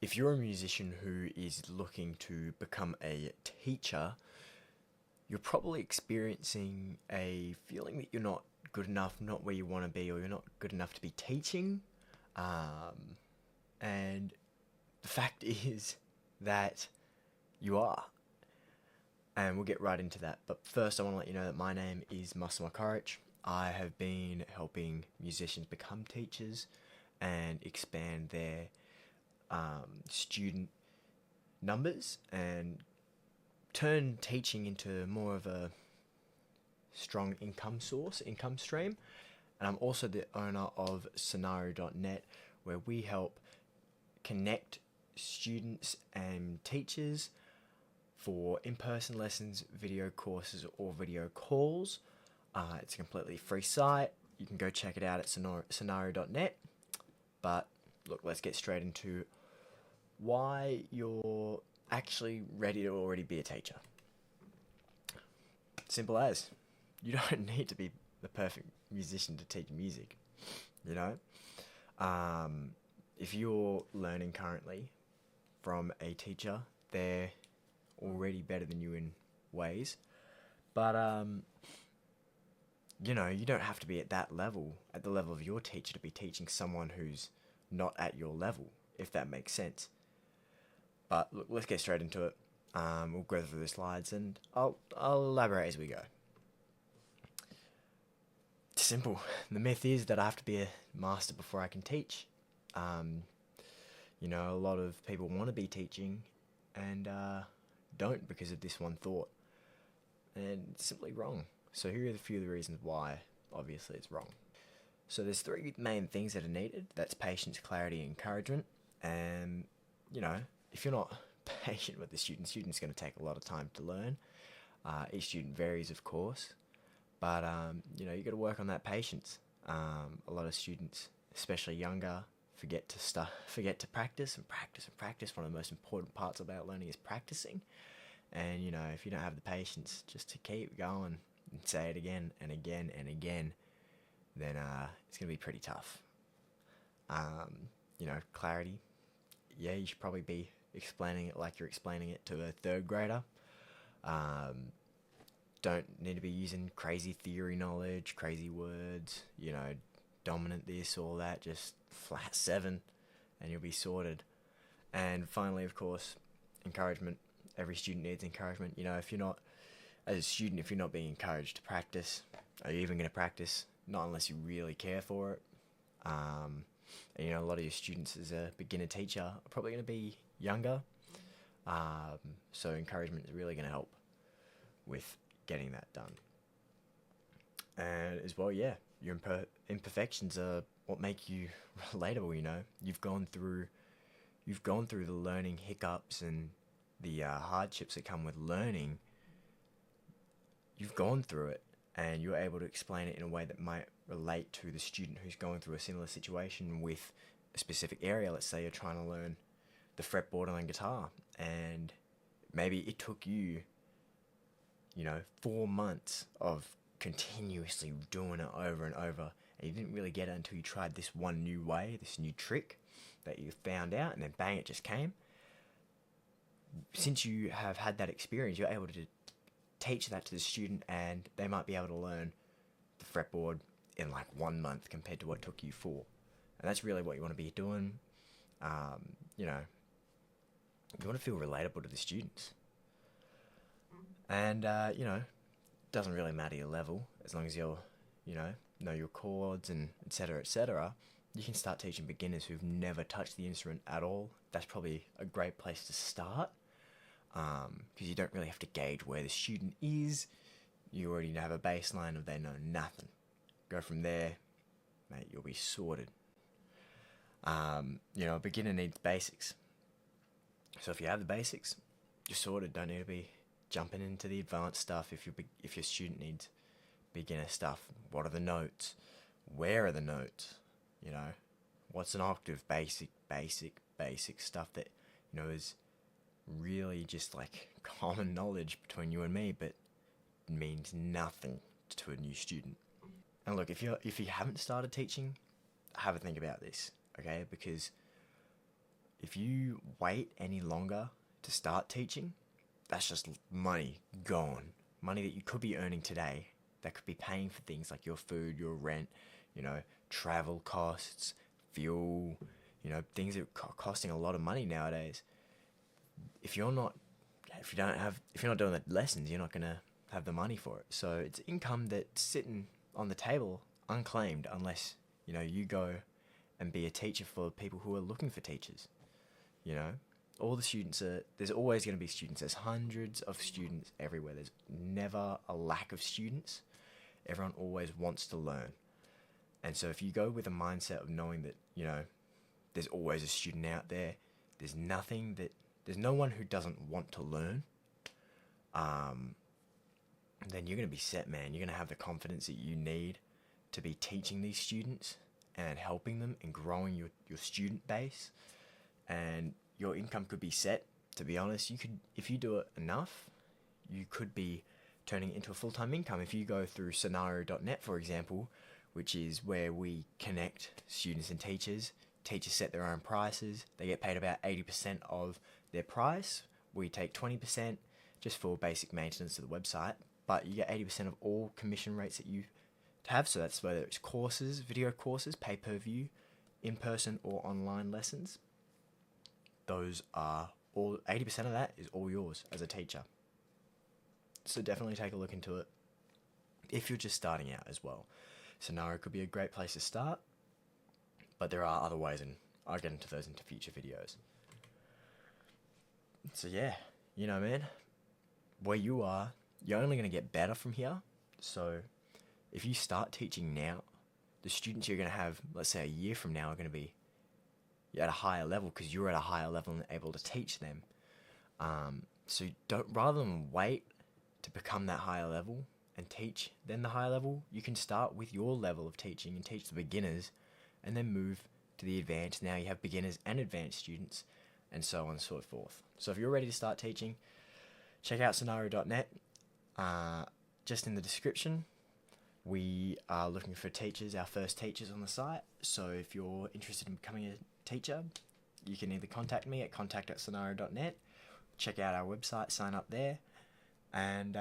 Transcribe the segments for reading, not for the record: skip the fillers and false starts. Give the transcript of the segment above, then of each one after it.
if you're a musician who is looking to become a teacher, you're probably experiencing a feeling that you're not good enough, not where you want to be, or you're not good enough to be teaching. Um, and the fact is that you are. And we'll get right into that. But first, I want to let you know that my name is Masuma Courage. I have been helping musicians become teachers and expand their student numbers and turn teaching into more of a strong income stream. And I'm also the owner of Scenario.net, where we help connect students and teachers for in-person lessons, video courses, or video calls. It's a completely free site. You can go check it out at Scenario.net. But look, let's get straight into why you're actually ready to already be a teacher. Simple as. You don't need to be the perfect musician to teach music, you know? If you're learning currently from a teacher, they're already better than you in ways. But, you don't have to be at that level, at the level of your teacher, to be teaching someone who's not at your level, if that makes sense. But look, let's get straight into it. We'll go through the slides and I'll elaborate as we go. It's simple. The myth is that I have to be a master before I can teach. A lot of people want to be teaching and don't because of this one thought. And it's simply wrong. So here are a few of the reasons why, obviously, it's wrong. So there's three main things that are needed. That's patience, clarity, and encouragement. And, if you're not patient with the student's going to take a lot of time to learn. Each student varies, of course. But, you got to work on that patience. A lot of students, especially younger, forget to practice and practice and practice. One of the most important parts about learning is practicing. And, if you don't have the patience just to keep going and say it again and again and again, then it's going to be pretty tough. Clarity. Yeah, you should probably be explaining it like you're explaining it to a third grader. Don't need to be using crazy theory knowledge, crazy words, dominant this, all that, just flat 7 and you'll be sorted. And finally, of course, encouragement. Every student needs encouragement. If you're not, as a student, if you're not being encouraged to practice, are you even going to practice? Not unless you really care for it. And, a lot of your students as a beginner teacher are probably going to be younger. So encouragement is really going to help with getting that done. And as well, yeah, your imperfections are what make you relatable. You've gone through the learning hiccups and the hardships that come with learning. You've gone through it, and you're able to explain it in a way that might relate to the student who's going through a similar situation with a specific area. Let's say you're trying to learn the fretboard on a guitar, and maybe it took you 4 months of continuously doing it over and over, and you didn't really get it until you tried this one new way, this new trick that you found out, and then bang, it just came. Since you have had that experience, you're able to teach that to the student, and they might be able to learn the fretboard in like 1 month compared to what took you 4. And that's really what you want to be doing. You want to feel relatable to the students. And, doesn't really matter your level, as long as you're, know your chords and et cetera, you can start teaching beginners who've never touched the instrument at all. That's probably a great place to start, because you don't really have to gauge where the student is. You already have a baseline of they know nothing. Go from there, mate, you'll be sorted. A beginner needs basics. So if you have the basics, you're sorted. Don't need to be jumping into the advanced stuff. If your student needs beginner stuff, what are the notes? Where are the notes? What's an octave? Basic stuff that is really just like common knowledge between you and me, but means nothing to a new student. And look, if you haven't started teaching, have a think about this, okay? Because if you wait any longer to start teaching, that's just money gone. Money that you could be earning today that could be paying for things like your food, your rent, travel costs, fuel, things that are costing a lot of money nowadays. If you're not doing the lessons, you're not going to have the money for it. So it's income that's sitting on the table unclaimed unless, you go and be a teacher for people who are looking for teachers. All the students there's always going to be students. There's hundreds of students everywhere. There's never a lack of students. Everyone always wants to learn. And so if you go with a mindset of knowing that, there's always a student out there, there's no one who doesn't want to learn, then you're going to be set, man. You're going to have the confidence that you need to be teaching these students and helping them and growing your student base. And your income could be set. To be honest, if you do it enough, you could be turning it into a full-time income. If you go through Scenario.net, for example, which is where we connect students and teachers set their own prices. They get paid about 80% of their price. We take 20% just for basic maintenance of the website, but you get 80% of all commission rates that you have. So that's whether it's courses, video courses, pay-per-view, in-person or online lessons. Those are all, 80% of that is all yours as a teacher. So definitely take a look into it if you're just starting out as well. Scenario could be a great place to start, but there are other ways, and I'll get into those into future videos. So yeah, man, where you are, you're only going to get better from here. So if you start teaching now, the students you're going to have, let's say a year from now, are going to be at a higher level because you're at a higher level and able to teach them. So rather than wait to become that higher level and teach then the higher level, you can start with your level of teaching and teach the beginners and then move to the advanced. Now you have beginners and advanced students and so on and so forth. So if you're ready to start teaching, check out Scenario.net. Just in the description, we are looking for teachers, our first teachers on the site. So if you're interested in becoming a teacher, you can either contact me at contact@scenario.net, check out our website, sign up there, and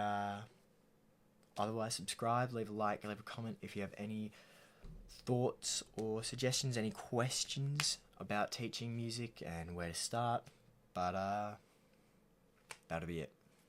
otherwise subscribe, leave a like, leave a comment if you have any thoughts or suggestions, any questions about teaching music and where to start. But that'll be it.